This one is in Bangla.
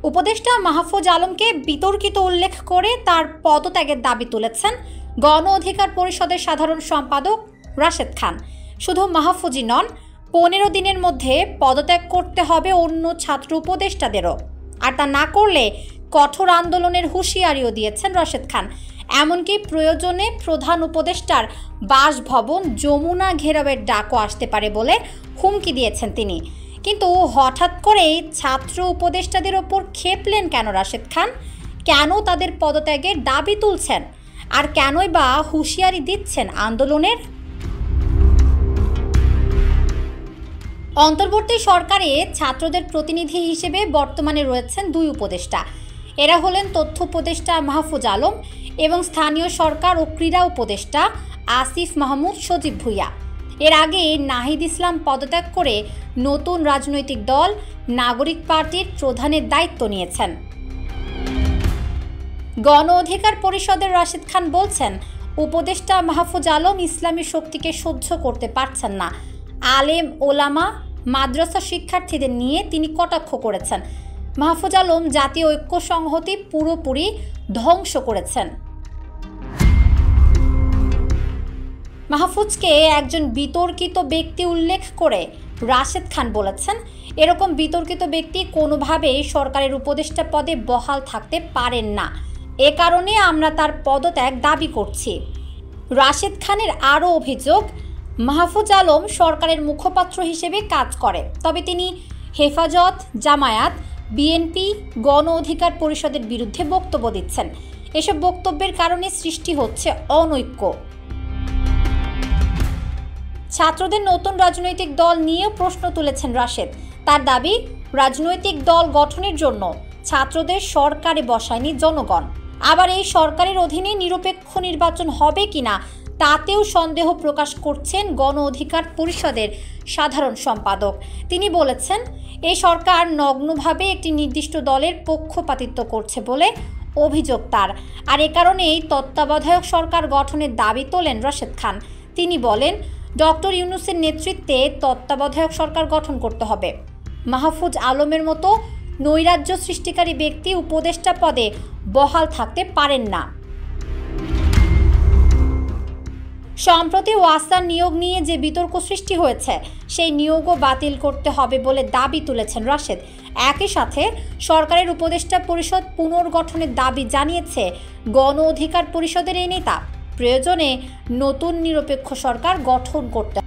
উপদেষ্টা মাহফুজ আলমকে বিতর্কিত উল্লেখ করে তার পদত্যাগের দাবি তুলেছেন গণ অধিকার পরিষদের সাধারণ সম্পাদক রাশেদ খান। শুধু মাহফুজই নন, 15 দিনের মধ্যে পদত্যাগ করতে হবে অন্য ছাত্র উপদেষ্টাদেরও, আর তা না করলে কঠোর আন্দোলনের হুঁশিয়ারিও দিয়েছেন রাশেদ খান। এমনকি প্রয়োজনে প্রধান উপদেষ্টার বাসভবন যমুনা ঘেরাওয়ের ডাকও আসতে পারে বলে হুমকি দিয়েছেন তিনি। কিন্তু হঠাৎ করেই ছাত্র উপদেষ্টাদের ওপর ক্ষেপলেন কেন রাশেদ খান? কেন তাদের পদত্যাগের দাবি তুলছেন? আর কেনই বা হুঁশিয়ারি দিচ্ছেন আন্দোলনের? অন্তর্বর্তী সরকারে ছাত্রদের প্রতিনিধি হিসেবে বর্তমানে রয়েছেন 2 উপদেষ্টা। এরা হলেন তথ্য উপদেষ্টা মাহফুজ আলম এবং স্থানীয় সরকার ও ক্রীড়া উপদেষ্টা আসিফ মাহমুদ সজীব ভুইয়া। এর আগে নাহিদ ইসলাম পদত্যাগ করে নতুন রাজনৈতিক দল নাগরিক পার্টির প্রধানের দায়িত্ব নিয়েছেন। গণ অধিকার পরিষদের রাশেদ খান বলছেন, উপদেষ্টা মাহফুজ আলম ইসলামী শক্তিকে সহ্য করতে পারছেন না। আলেম ওলামা মাদ্রাসা শিক্ষার্থীদের নিয়ে তিনি কটাক্ষ করেছেন। মাহফুজ আলম জাতীয় ঐক্য সংহতি পুরোপুরি ধ্বংস করেছেন। মাহফুজকে একজন বিতর্কিত ব্যক্তি উল্লেখ করে রাশেদ খান বলেছেন, এরকম বিতর্কিত ব্যক্তি কোনোভাবেই সরকারের উপদেষ্টা পদে বহাল থাকতে পারেন না। এ কারণে আমরা তার পদত্যাগ দাবি করছি। রাশেদ খানের আরও অভিযোগ, মাহফুজ আলম সরকারের মুখপাত্র হিসেবে কাজ করে, তবে তিনি হেফাজত, জামায়াত, বিএনপি, গণ অধিকার পরিষদের বিরুদ্ধে বক্তব্য দিচ্ছেন। এসব বক্তব্যের কারণে সৃষ্টি হচ্ছে অনৈক্য। ছাত্রদের নতুন রাজনৈতিক দল নিয়েও প্রশ্ন তুলেছেন রাশেদ। তার দাবি, রাজনৈতিক দল গঠনের জন্য ছাত্রদের সরকারে বসায়নি জনগণ। আবার এই সরকারের অধীনে নিরপেক্ষ নির্বাচন হবে কিনা তাতেও সন্দেহ প্রকাশ করছেন গণ অধিকার পরিষদের সাধারণ সম্পাদক। তিনি বলেছেন, এই সরকার নগ্নভাবে একটি নির্দিষ্ট দলের পক্ষপাতিত্ব করছে বলে অভিযোগ তার। আর এ কারণেই তত্ত্বাবধায়ক সরকার গঠনের দাবি তোলেন রাশেদ খান। তিনি বলেন, ডক্টর ইউনূসের নেতৃত্বে তত্ত্বাবধায়ক সরকার গঠন করতে হবে। মাহফুজ আলমের মতো নৈরাজ্য সৃষ্টিকারী ব্যক্তি উপদেষ্টা পদে বহাল থাকতে পারেন না। সম্প্রতি ওয়াসার নিয়োগ নিয়ে যে বিতর্ক সৃষ্টি হয়েছে, সেই নিয়োগও বাতিল করতে হবে বলে দাবি তুলেছেন রাশেদ। একই সাথে সরকারের উপদেষ্টা পরিষদ পুনর্গঠনের দাবি জানিয়েছে গণ অধিকার পরিষদের এই নেতা। প্রয়োজনে নতুন নিরপেক্ষ সরকার গঠন করতে